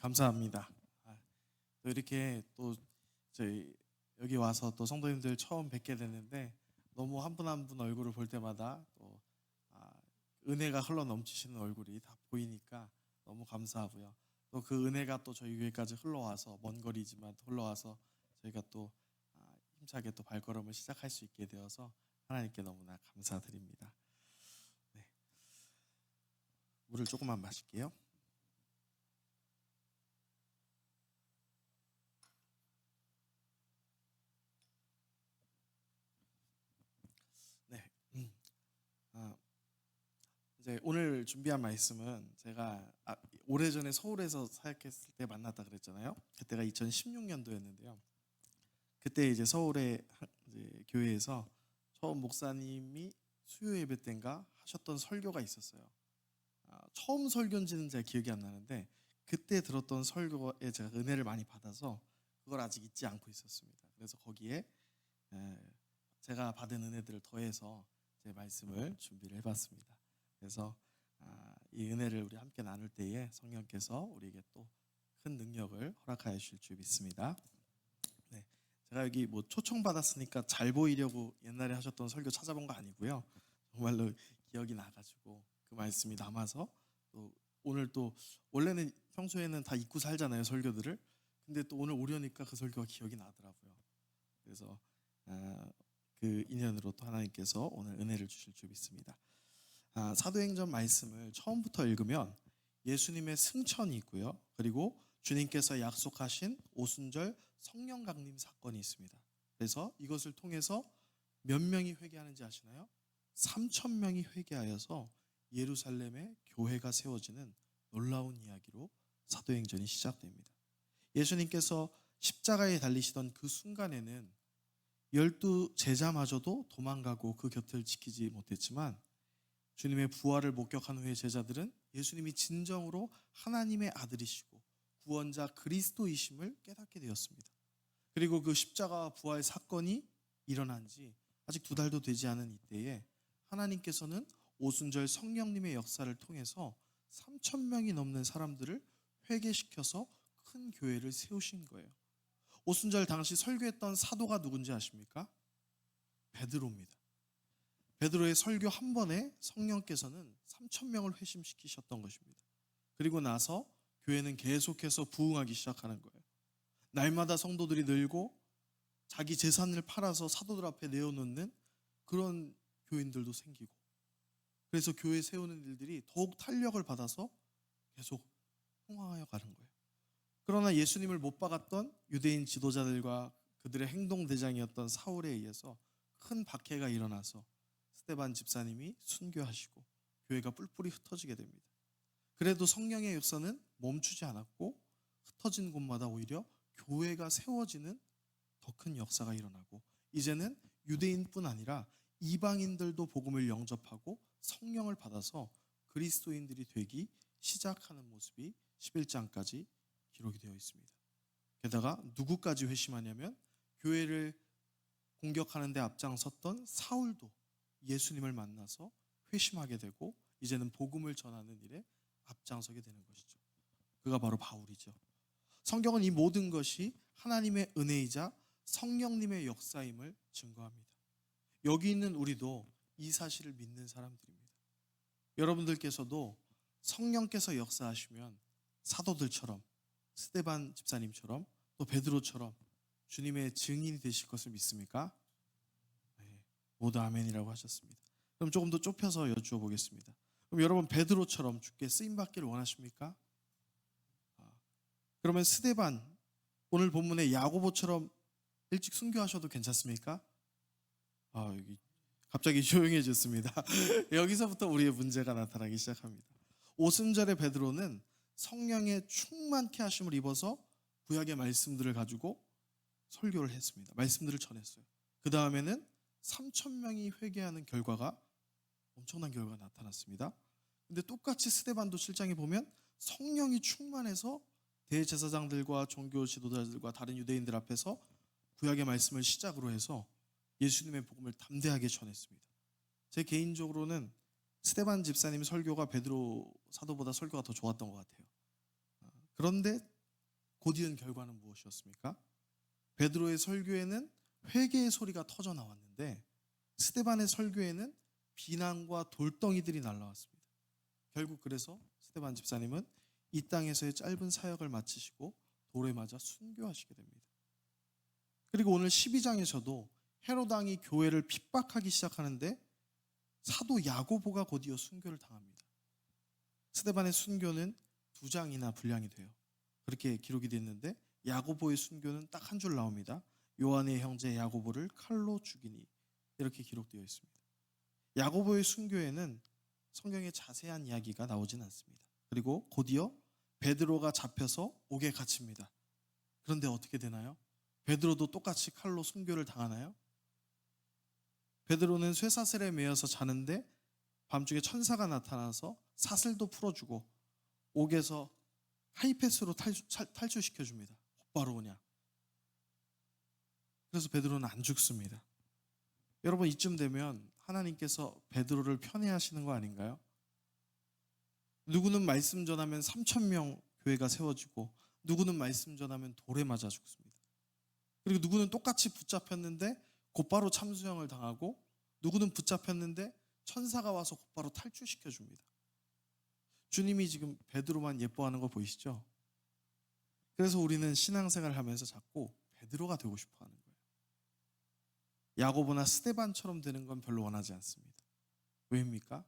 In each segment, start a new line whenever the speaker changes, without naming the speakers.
감사합니다. 또 이렇게 또 저희 여기 와서 또 성도님들 처음 뵙게 됐는데 너무 한 분 한 분 얼굴을 볼 때마다 또 은혜가 흘러 넘치시는 얼굴이 다 보이니까 너무 감사하고요. 또 그 은혜가 또 저희 교회까지 흘러와서 먼 거리지만 흘러와서 저희가 또 힘차게 또 발걸음을 시작할 수 있게 되어서 하나님께 너무나 감사드립니다. 네. 물을 조금만 마실게요. 네. 이제 오늘 준비한 말씀은 제가 오래전에 서울에서 사역했을 때 만났다 그랬잖아요. 그때가 2016년도였는데요. 그때 이제 서울의 이제 교회에서 처음 목사님이 수요 예배 때인가 하셨던 설교가 있었어요. 처음 설교인지는 제가 기억이 안 나는데 그때 들었던 설교에 제가 은혜를 많이 받아서 그걸 아직 잊지 않고 있었습니다. 그래서 거기에 제가 받은 은혜들을 더해서 제 말씀을 준비를 해봤습니다. 그래서 이 은혜를 우리 함께 나눌 때에 성령께서 우리에게 또 큰 능력을 허락하여 주실 줄 믿습니다. 네, 제가 여기 뭐 초청받았으니까 잘 보이려고 옛날에 하셨던 설교 찾아본 거 아니고요. 정말로 기억이 나가지고 그 말씀이 남아서 또 오늘 또 원래는 평소에는 다 잊고 살잖아요, 설교들을. 근데 또 오늘 오려니까 그 설교가 기억이 나더라고요. 그래서 그 인연으로 또 하나님께서 오늘 은혜를 주실 줄 믿습니다. 사도행전 말씀을 처음부터 읽으면 예수님의 승천이 있고요. 그리고 주님께서 약속하신 오순절 성령 강림 사건이 있습니다. 그래서 이것을 통해서 몇 명이 회개하는지 아시나요? 3,000명이 회개하여서 예루살렘에 교회가 세워지는 놀라운 이야기로 사도행전이 시작됩니다. 예수님께서 십자가에 달리시던 그 순간에는 12 제자마저도 도망가고 그 곁을 지키지 못했지만 주님의 부활을 목격한 후에 제자들은 예수님이 진정으로 하나님의 아들이시고 구원자 그리스도이심을 깨닫게 되었습니다. 그리고 그 십자가 부활 사건이 일어난 지 아직 2달도 되지 않은 이때에 하나님께서는 오순절 성령님의 역사를 통해서 3,000명이 넘는 사람들을 회개시켜서 큰 교회를 세우신 거예요. 오순절 당시 설교했던 사도가 누군지 아십니까? 베드로입니다. 베드로의 설교 한 번에 성령께서는 3,000명을 회심시키셨던 것입니다. 그리고 나서 교회는 계속해서 부흥하기 시작하는 거예요. 날마다 성도들이 늘고 자기 재산을 팔아서 사도들 앞에 내어놓는 그런 교인들도 생기고, 그래서 교회 세우는 일들이 더욱 탄력을 받아서 계속 흥황하여 가는 거예요. 그러나 예수님을 못 박았던 유대인 지도자들과 그들의 행동대장이었던 사울에 의해서 큰 박해가 일어나서 스데반 집사님이 순교하시고 교회가 뿔뿔이 흩어지게 됩니다. 그래도 성령의 역사는 멈추지 않았고 흩어진 곳마다 오히려 교회가 세워지는 더 큰 역사가 일어나고, 이제는 유대인뿐 아니라 이방인들도 복음을 영접하고 성령을 받아서 그리스도인들이 되기 시작하는 모습이 11장까지 기록이 되어 있습니다. 게다가 누구까지 회심하냐면 교회를 공격하는 데 앞장섰던 사울도 예수님을 만나서 회심하게 되고 이제는 복음을 전하는 일에 앞장서게 되는 것이죠. 그가 바로 바울이죠. 성경은 이 모든 것이 하나님의 은혜이자 성령님의 역사임을 증거합니다. 여기 있는 우리도 이 사실을 믿는 사람들입니다. 여러분들께서도 성령께서 역사하시면 사도들처럼, 스데반 집사님처럼, 또 베드로처럼 주님의 증인이 되실 것을 믿습니까? 네, 모두 아멘이라고 하셨습니다. 그럼 조금 더 좁혀서 여쭈어 보겠습니다. 그럼 여러분 베드로처럼 주께 쓰임받기를 원하십니까? 그러면 스데반, 오늘 본문의 야고보처럼 일찍 순교하셔도 괜찮습니까? 여기 갑자기 조용해졌습니다. 여기서부터 우리의 문제가 나타나기 시작합니다. 오순절의 베드로는 성령의 충만케 하심을 입어서 구약의 말씀들을 가지고 설교를 했습니다. 말씀들을 전했어요. 그 다음에는 3,000명이 회개하는 결과가, 엄청난 결과가 나타났습니다. 근데 똑같이 스데반도 7장에 보면 성령이 충만해서 대제사장들과 종교 지도자들과 다른 유대인들 앞에서 구약의 말씀을 시작으로 해서 예수님의 복음을 담대하게 전했습니다. 제 개인적으로는 스데반 집사님 설교가 베드로 사도보다 설교가 더 좋았던 것 같아요. 그런데 곧 이은 결과는 무엇이었습니까? 베드로의 설교에는 회개의 소리가 터져 나왔는데 스데반의 설교에는 비난과 돌덩이들이 날라왔습니다. 결국 그래서 스데반 집사님은 이 땅에서의 짧은 사역을 마치시고 돌에 맞아 순교하시게 됩니다. 그리고 오늘 12장에서도 헤롯 왕이 교회를 핍박하기 시작하는데 사도 야고보가 곧이어 순교를 당합니다. 스데반의 순교는 2장이나 분량이 돼요. 그렇게 기록이 됐는데 야고보의 순교는 딱 한 줄 나옵니다. 요한의 형제 야고보를 칼로 죽이니, 이렇게 기록되어 있습니다. 야고보의 순교에는 성경에 자세한 이야기가 나오진 않습니다. 그리고 곧이어 베드로가 잡혀서 옥에 갇힙니다. 그런데 어떻게 되나요? 베드로도 똑같이 칼로 순교를 당하나요? 베드로는 쇠사슬에 매여서 자는데 밤중에 천사가 나타나서 사슬도 풀어주고 옥에서 하이패스로 탈출시켜줍니다. 곧바로 오냐. 그래서 베드로는 안 죽습니다. 여러분, 이쯤 되면 하나님께서 베드로를 편애하시는 거 아닌가요? 누구는 말씀 전하면 3,000명 교회가 세워지고 누구는 말씀 전하면 돌에 맞아 죽습니다. 그리고 누구는 똑같이 붙잡혔는데 곧바로 참수형을 당하고 누구는 붙잡혔는데 천사가 와서 곧바로 탈출시켜 줍니다. 주님이 지금 베드로만 예뻐하는 거 보이시죠? 그래서 우리는 신앙생활을 하면서 자꾸 베드로가 되고 싶어 하는 거예요. 야고보나 스데반처럼 되는 건 별로 원하지 않습니다. 왜입니까?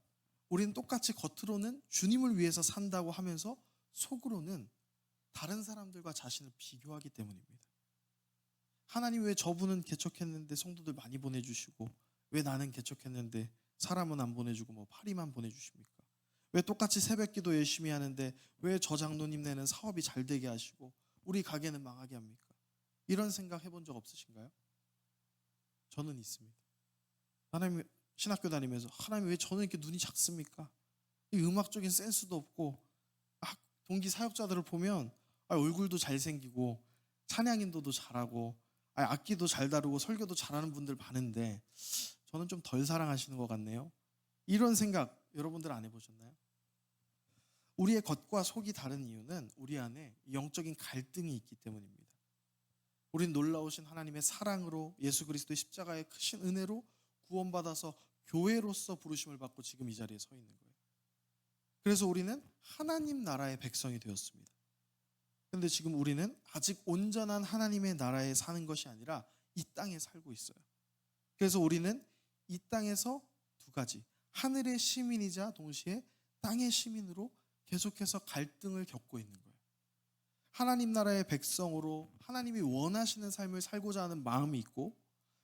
우리는 똑같이 겉으로는 주님을 위해서 산다고 하면서 속으로는 다른 사람들과 자신을 비교하기 때문입니다. 하나님, 왜 저분은 개척했는데 성도들 많이 보내주시고 왜 나는 개척했는데 사람은 안 보내주고 뭐 파리만 보내주십니까? 왜 똑같이 새벽기도 열심히 하는데 왜 저 장로님네는 사업이 잘 되게 하시고 우리 가게는 망하게 합니까? 이런 생각 해본 적 없으신가요? 저는 있습니다. 하나님, 신학교 다니면서 하나님, 왜 저는 이렇게 눈이 작습니까? 이 음악적인 센스도 없고 동기 사역자들을 보면 얼굴도 잘생기고 찬양인도도 잘하고 악기도 잘 다루고 설교도 잘하는 분들 많은데 저는 좀 덜 사랑하시는 것 같네요. 이런 생각 여러분들 안 해보셨나요? 우리의 겉과 속이 다른 이유는 우리 안에 영적인 갈등이 있기 때문입니다. 우린 놀라우신 하나님의 사랑으로 예수 그리스도의 십자가의 크신 은혜로 구원받아서 교회로서 부르심을 받고 지금 이 자리에 서 있는 거예요. 그래서 우리는 하나님 나라의 백성이 되었습니다. 그런데 지금 우리는 아직 온전한 하나님의 나라에 사는 것이 아니라 이 땅에 살고 있어요. 그래서 우리는 이 땅에서 두 가지, 하늘의 시민이자 동시에 땅의 시민으로 계속해서 갈등을 겪고 있는 거예요. 하나님 나라의 백성으로 하나님이 원하시는 삶을 살고자 하는 마음이 있고,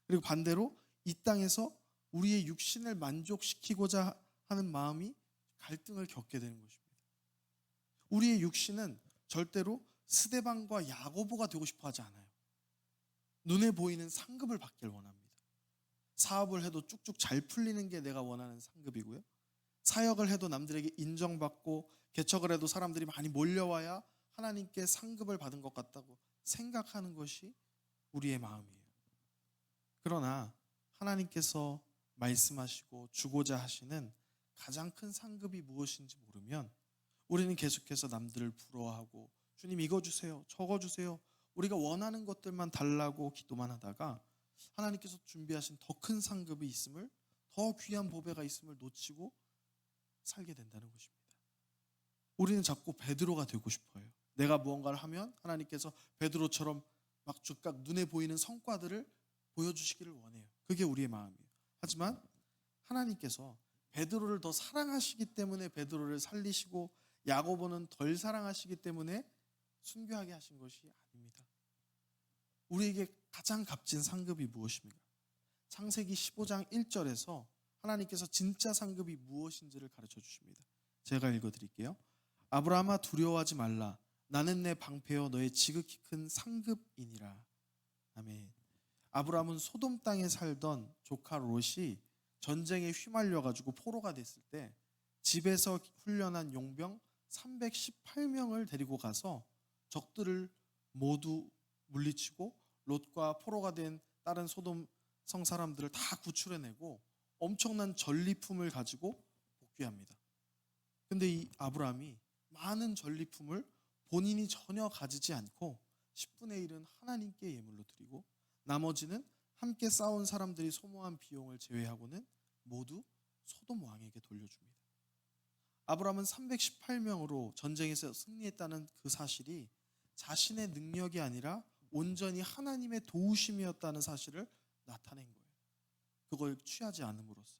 그리고 반대로 이 땅에서 우리의 육신을 만족시키고자 하는 마음이 갈등을 겪게 되는 것입니다. 우리의 육신은 절대로 스데반과 야고보가 되고 싶어 하지 않아요. 눈에 보이는 상급을 받길 원합니다. 사업을 해도 쭉쭉 잘 풀리는 게 내가 원하는 상급이고요. 사역을 해도 남들에게 인정받고 개척을 해도 사람들이 많이 몰려와야 하나님께 상급을 받은 것 같다고 생각하는 것이 우리의 마음이에요. 그러나 하나님께서 말씀하시고 주고자 하시는 가장 큰 상급이 무엇인지 모르면 우리는 계속해서 남들을 부러워하고 주님 이거 주세요, 저거 주세요, 우리가 원하는 것들만 달라고 기도만 하다가 하나님께서 준비하신 더 큰 상급이 있음을, 더 귀한 보배가 있음을 놓치고 살게 된다는 것입니다. 우리는 자꾸 베드로가 되고 싶어요. 내가 무언가를 하면 하나님께서 베드로처럼 막 즉각 눈에 보이는 성과들을 보여주시기를 원해요. 그게 우리의 마음이에요. 하지만 하나님께서 베드로를 더 사랑하시기 때문에 베드로를 살리시고 야고보는 덜 사랑하시기 때문에 순교하게 하신 것이 아닙니다. 우리에게 가장 값진 상급이 무엇입니까? 창세기 15장 1절에서 하나님께서 진짜 상급이 무엇인지를 가르쳐 주십니다. 제가 읽어드릴게요. 아브라함아, 두려워하지 말라. 나는 내 방패여 너의 지극히 큰 상급이니라. 아멘. 아브라함은 소돔 땅에 살던 조카 롯이 전쟁에 휘말려가지고 포로가 됐을 때 집에서 훈련한 용병 318명을 데리고 가서 적들을 모두 물리치고 롯과 포로가 된 다른 소돔 성 사람들을 다 구출해내고 엄청난 전리품을 가지고 복귀합니다. 근데 이 아브라함이 많은 전리품을 본인이 전혀 가지지 않고 10분의 1은 하나님께 예물로 드리고 나머지는 함께 싸운 사람들이 소모한 비용을 제외하고는 모두 소돔 왕에게 돌려줍니다. 아브라함은 318명으로 전쟁에서 승리했다는 그 사실이 자신의 능력이 아니라 온전히 하나님의 도우심이었다는 사실을 나타낸 거예요. 그걸 취하지 않음으로써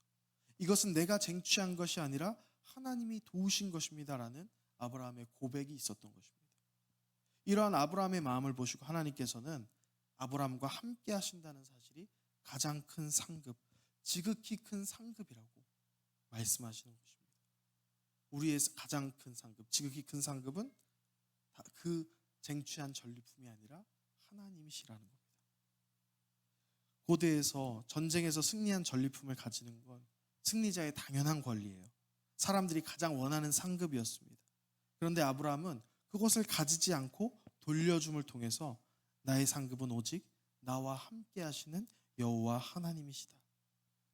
이것은 내가 쟁취한 것이 아니라 하나님이 도우신 것입니다라는 아브라함의 고백이 있었던 것입니다. 이러한 아브라함의 마음을 보시고 하나님께서는 아브라함과 함께 하신다는 사실이 가장 큰 상급, 지극히 큰 상급이라고 말씀하시는 것입니다. 우리의 가장 큰 상급, 지극히 큰 상급은 그 쟁취한 전리품이 아니라 하나님이시라는 겁니다. 고대에서 전쟁에서 승리한 전리품을 가지는 건 승리자의 당연한 권리예요. 사람들이 가장 원하는 상급이었습니다. 그런데 아브라함은 그것을 가지지 않고 돌려줌을 통해서 나의 상급은 오직 나와 함께 하시는 여호와 하나님이시다.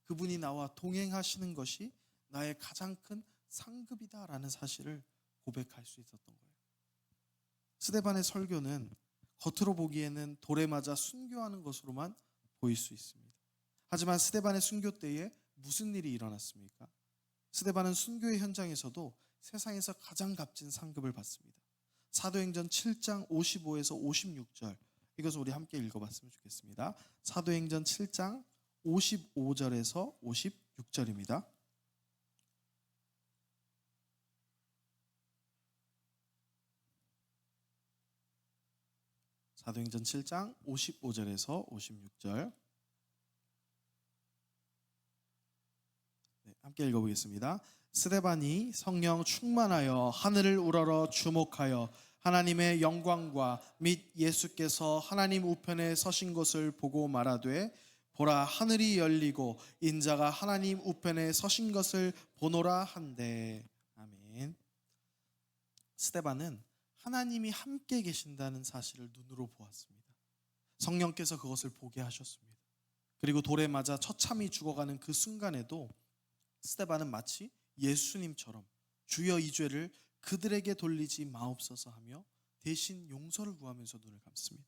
그분이 나와 동행하시는 것이 나의 가장 큰 상급이다라는 사실을 고백할 수 있었던 거예요. 스데반의 설교는 겉으로 보기에는 돌에 맞아 순교하는 것으로만 보일 수 있습니다. 하지만 스데반의 순교 때에 무슨 일이 일어났습니까? 스데반은 순교의 현장에서도 세상에서 가장 값진 상급을 받습니다. 사도행전 7장 55에서 56절, 이것을 우리 함께 읽어봤으면 좋겠습니다. 사도행전 7장 55절에서 56절입니다. 사도행전 7장 55절에서 56절, 함께 읽어보겠습니다. 스데반이 성령 충만하여 하늘을 우러러 주목하여 하나님의 영광과 및 예수께서 하나님 우편에 서신 것을 보고 말하되 보라 하늘이 열리고 인자가 하나님 우편에 서신 것을 보노라 한대. 아멘. 스데반은 하나님이 함께 계신다는 사실을 눈으로 보았습니다. 성령께서 그것을 보게 하셨습니다. 그리고 돌에 맞아 처참히 죽어가는 그 순간에도 스데반은 마치 예수님처럼 주여 이 죄를 그들에게 돌리지 마옵소서 하며 대신 용서를 구하면서 눈을 감습니다.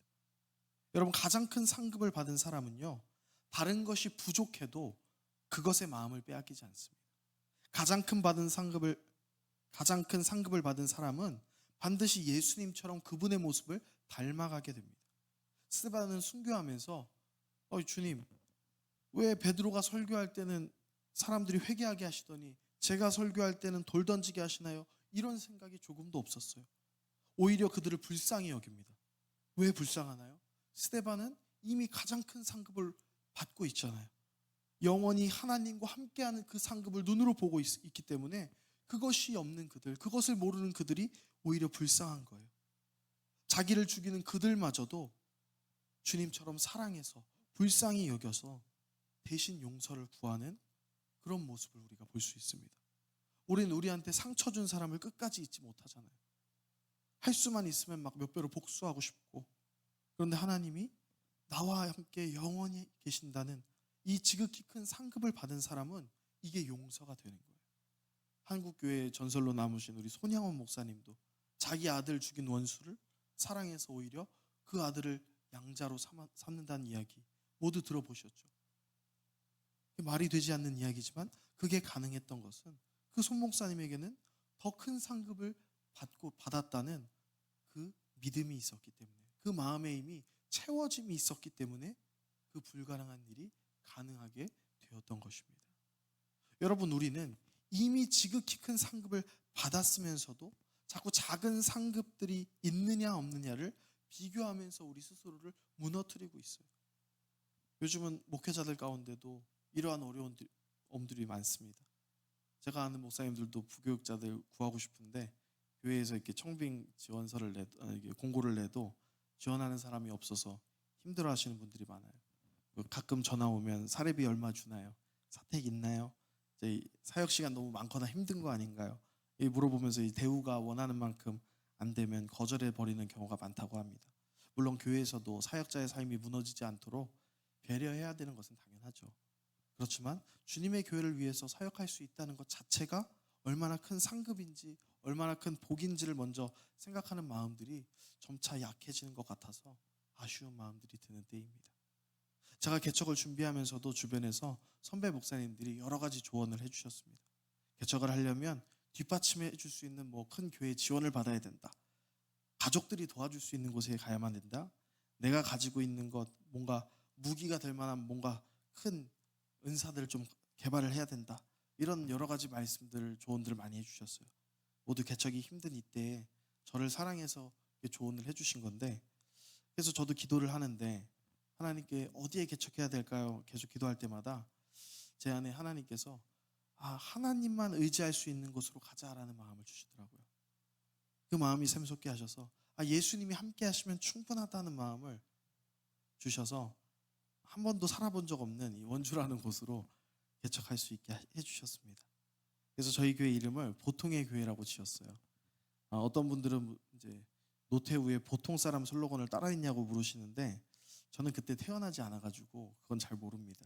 여러분, 가장 큰 상급을 받은 사람은요, 다른 것이 부족해도 그것의 마음을 빼앗기지 않습니다. 가장 큰 상급을 받은 사람은 반드시 예수님처럼 그분의 모습을 닮아가게 됩니다. 스데반은 순교하면서 주님, 왜 베드로가 설교할 때는 사람들이 회개하게 하시더니 제가 설교할 때는 돌 던지게 하시나요? 이런 생각이 조금도 없었어요. 오히려 그들을 불쌍히 여깁니다. 왜 불쌍하나요? 스데반은 이미 가장 큰 상급을 받고 있잖아요. 영원히 하나님과 함께하는 그 상급을 눈으로 보고 있기 때문에 그것이 없는 그들, 그것을 모르는 그들이 오히려 불쌍한 거예요. 자기를 죽이는 그들마저도 주님처럼 사랑해서 불쌍히 여겨서 대신 용서를 구하는 그런 모습을 우리가 볼 수 있습니다. 우리는 우리한테 상처 준 사람을 끝까지 잊지 못하잖아요. 할 수만 있으면 막 몇 배로 복수하고 싶고, 그런데 하나님이 나와 함께 영원히 계신다는 이 지극히 큰 상급을 받은 사람은 이게 용서가 되는 거예요. 한국교회의 전설로 남으신 우리 손양원 목사님도 자기 아들 죽인 원수를 사랑해서 오히려 그 아들을 양자로 삼는다는 이야기 모두 들어보셨죠? 말이 되지 않는 이야기지만 그게 가능했던 것은 그 손 목사님에게는 더 큰 상급을 받았다는 그 믿음이 있었기 때문에, 그 마음의 힘이 채워짐이 있었기 때문에 그 불가능한 일이 가능하게 되었던 것입니다. 여러분, 우리는 이미 지극히 큰 상급을 받았으면서도 자꾸 작은 상급들이 있느냐 없느냐를 비교하면서 우리 스스로를 무너뜨리고 있어요. 요즘은 목회자들 가운데도 이러한 어려움들이 많습니다. 제가 아는 목사님들도 부교육자들 구하고 싶은데 교회에서 이렇게 청빙 지원서를 공고를 내도 지원하는 사람이 없어서 힘들어하시는 분들이 많아요. 가끔 전화 오면 사례비 얼마 주나요? 사택 있나요? 이제 사역 시간 너무 많거나 힘든 거 아닌가요? 물어보면서 이 대우가 원하는 만큼 안 되면 거절해 버리는 경우가 많다고 합니다. 물론 교회에서도 사역자의 삶이 무너지지 않도록 배려해야 되는 것은 당연하죠. 그렇지만 주님의 교회를 위해서 사역할 수 있다는 것 자체가 얼마나 큰 상급인지, 얼마나 큰 복인지를 먼저 생각하는 마음들이 점차 약해지는 것 같아서 아쉬운 마음들이 드는 때입니다. 제가 개척을 준비하면서도 주변에서 선배 목사님들이 여러 가지 조언을 해주셨습니다. 개척을 하려면 뒷받침해 줄 수 있는 뭐 큰 교회 지원을 받아야 된다. 가족들이 도와줄 수 있는 곳에 가야만 된다. 내가 가지고 있는 것, 뭔가 무기가 될 만한 뭔가 큰 은사들을 좀 개발을 해야 된다. 이런 여러 가지 말씀들, 조언들을 많이 해주셨어요. 모두 개척이 힘든 이때에 저를 사랑해서 조언을 해주신 건데, 그래서 저도 기도를 하는데 하나님께 어디에 개척해야 될까요? 계속 기도할 때마다 제 안에 하나님께서 하나님만 의지할 수 있는 곳으로 가자라는 마음을 주시더라고요. 그 마음이 샘솟게 하셔서 예수님이 함께 하시면 충분하다는 마음을 주셔서 한 번도 살아본 적 없는 이 원주라는 곳으로 개척할 수 있게 해주셨습니다. 그래서 저희 교회 이름을 보통의 교회라고 지었어요. 어떤 분들은 이제 노태우의 보통 사람 슬로건을 따라했냐고 물으시는데 저는 그때 태어나지 않아가지고 그건 잘 모릅니다.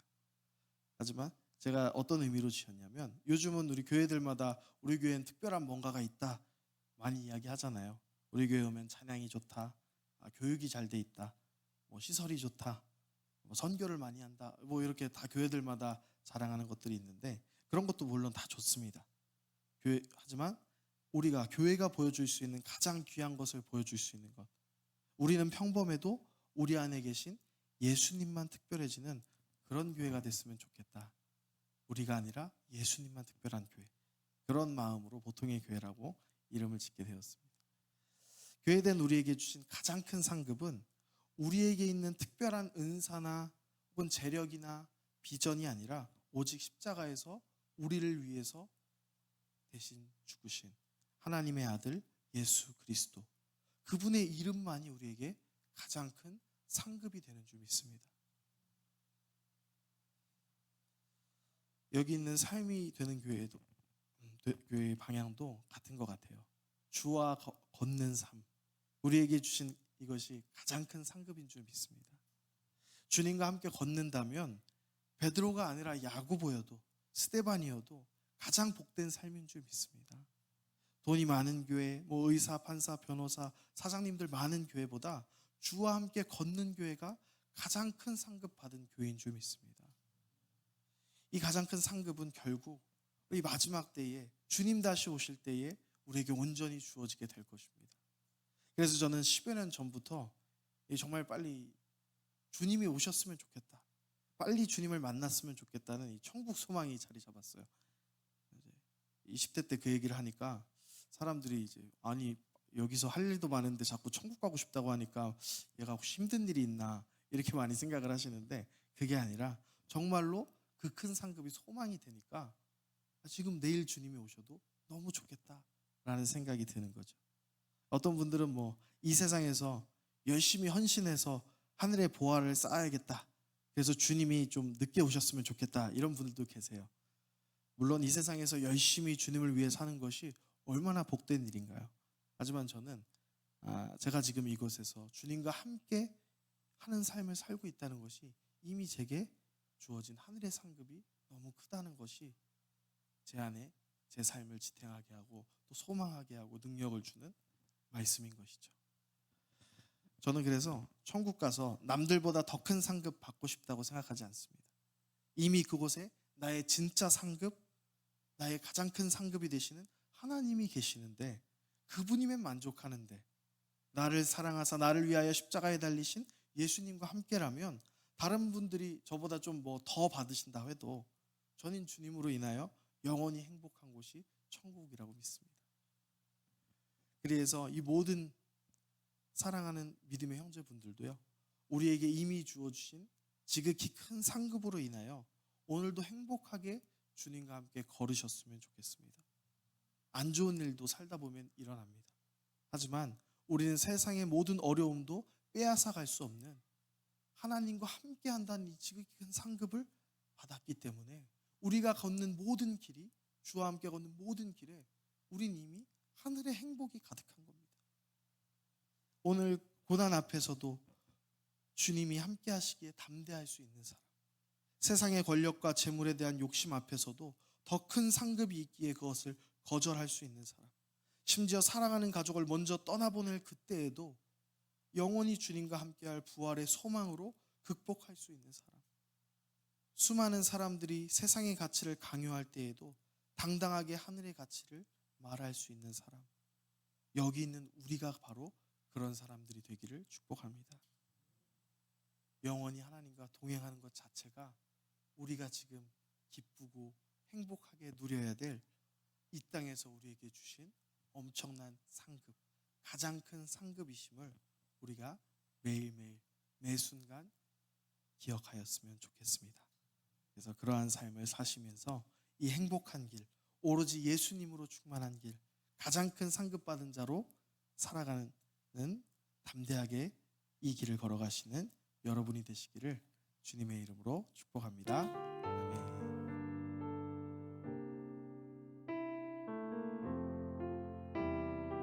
하지만 제가 어떤 의미로 지었냐면, 요즘은 우리 교회들마다 우리 교회엔 특별한 뭔가가 있다 많이 이야기하잖아요. 우리 교회 오면 찬양이 좋다, 교육이 잘 돼 있다, 뭐 시설이 좋다, 뭐 선교를 많이 한다, 뭐 이렇게 다 교회들마다 자랑하는 것들이 있는데 그런 것도 물론 다 좋습니다. 하지만 우리가 교회가 보여줄 수 있는 가장 귀한 것을 보여줄 수 있는 것, 우리는 평범해도 우리 안에 계신 예수님만 특별해지는 그런 교회가 됐으면 좋겠다. 우리가 아니라 예수님만 특별한 교회, 그런 마음으로 보통의 교회라고 이름을 짓게 되었습니다. 교회된 우리에게 주신 가장 큰 상급은 우리에게 있는 특별한 은사나 혹은 재력이나 비전이 아니라 오직 십자가에서 우리를 위해서 대신 죽으신 하나님의 아들 예수 그리스도, 그분의 이름만이 우리에게 가장 큰 상급이 되는 줄 믿습니다. 여기 있는 삶이 되는 교회도, 교회의 방향도 같은 것 같아요. 주와 걷는 삶, 우리에게 주신 이것이 가장 큰 상급인 줄 믿습니다. 주님과 함께 걷는다면 베드로가 아니라 야고보여도 스데반이어도 가장 복된 삶인 줄 믿습니다. 돈이 많은 교회, 뭐 의사, 판사, 변호사, 사장님들 많은 교회보다 주와 함께 걷는 교회가 가장 큰 상급 받은 교회인 줄 믿습니다. 이 가장 큰 상급은 결국 이 마지막 때에 주님 다시 오실 때에 우리에게 온전히 주어지게 될 것입니다. 그래서 저는 10여 년 전부터 정말 빨리 주님이 오셨으면 좋겠다, 빨리 주님을 만났으면 좋겠다는 이 천국 소망이 자리 잡았어요. 20대 때 그 얘기를 하니까 사람들이 이제 아니 여기서 할 일도 많은데 자꾸 천국 가고 싶다고 하니까 얘가 혹시 힘든 일이 있나 이렇게 많이 생각을 하시는데, 그게 아니라 정말로 그 큰 상급이 소망이 되니까 지금 내일 주님이 오셔도 너무 좋겠다라는 생각이 드는 거죠. 어떤 분들은 뭐 이 세상에서 열심히 헌신해서 하늘의 보화를 쌓아야겠다, 그래서 주님이 좀 늦게 오셨으면 좋겠다, 이런 분들도 계세요. 물론 이 세상에서 열심히 주님을 위해 사는 것이 얼마나 복된 일인가요? 하지만 저는 제가 지금 이곳에서 주님과 함께 하는 삶을 살고 있다는 것이 이미 제게 주어진 하늘의 상급이 너무 크다는 것이 제 안에 제 삶을 지탱하게 하고 또 소망하게 하고 능력을 주는 말씀인 것이죠. 저는 그래서 천국 가서 남들보다 더 큰 상급 받고 싶다고 생각하지 않습니다. 이미 그곳에 나의 진짜 상급, 나의 가장 큰 상급이 되시는 하나님이 계시는데, 그분이면 만족하는데, 나를 사랑하사 나를 위하여 십자가에 달리신 예수님과 함께라면 다른 분들이 저보다 좀 뭐 더 받으신다 해도 저는 주님으로 인하여 영원히 행복한 곳이 천국이라고 믿습니다. 그래서 이 모든 사랑하는 믿음의 형제분들도요, 우리에게 이미 주어주신 지극히 큰 상급으로 인하여 오늘도 행복하게 주님과 함께 걸으셨으면 좋겠습니다. 안 좋은 일도 살다 보면 일어납니다. 하지만 우리는 세상의 모든 어려움도 빼앗아 갈 수 없는 하나님과 함께 한다는 이 지극히 큰 상급을 받았기 때문에 우리가 걷는 모든 길이, 주와 함께 걷는 모든 길에 우린 이미 하늘의 행복이 가득한 겁니다. 오늘 고난 앞에서도 주님이 함께 하시기에 담대할 수 있는 사람, 세상의 권력과 재물에 대한 욕심 앞에서도 더 큰 상급이 있기에 그것을 거절할 수 있는 사람, 심지어 사랑하는 가족을 먼저 떠나보낼 그때에도 영원히 주님과 함께할 부활의 소망으로 극복할 수 있는 사람. 수많은 사람들이 세상의 가치를 강요할 때에도 당당하게 하늘의 가치를 말할 수 있는 사람. 여기 있는 우리가 바로 그런 사람들이 되기를 축복합니다. 영원히 하나님과 동행하는 것 자체가 우리가 지금 기쁘고 행복하게 누려야 될 이 땅에서 우리에게 주신 엄청난 상급, 가장 큰 상급이심을 우리가 매일매일 매 순간 기억하였으면 좋겠습니다. 그래서 그러한 삶을 사시면서 이 행복한 길, 오로지 예수님으로 충만한 길, 가장 큰 상급받은 자로 살아가는 담대하게 이 길을 걸어가시는 여러분이 되시기를 주님의 이름으로 축복합니다. 아멘.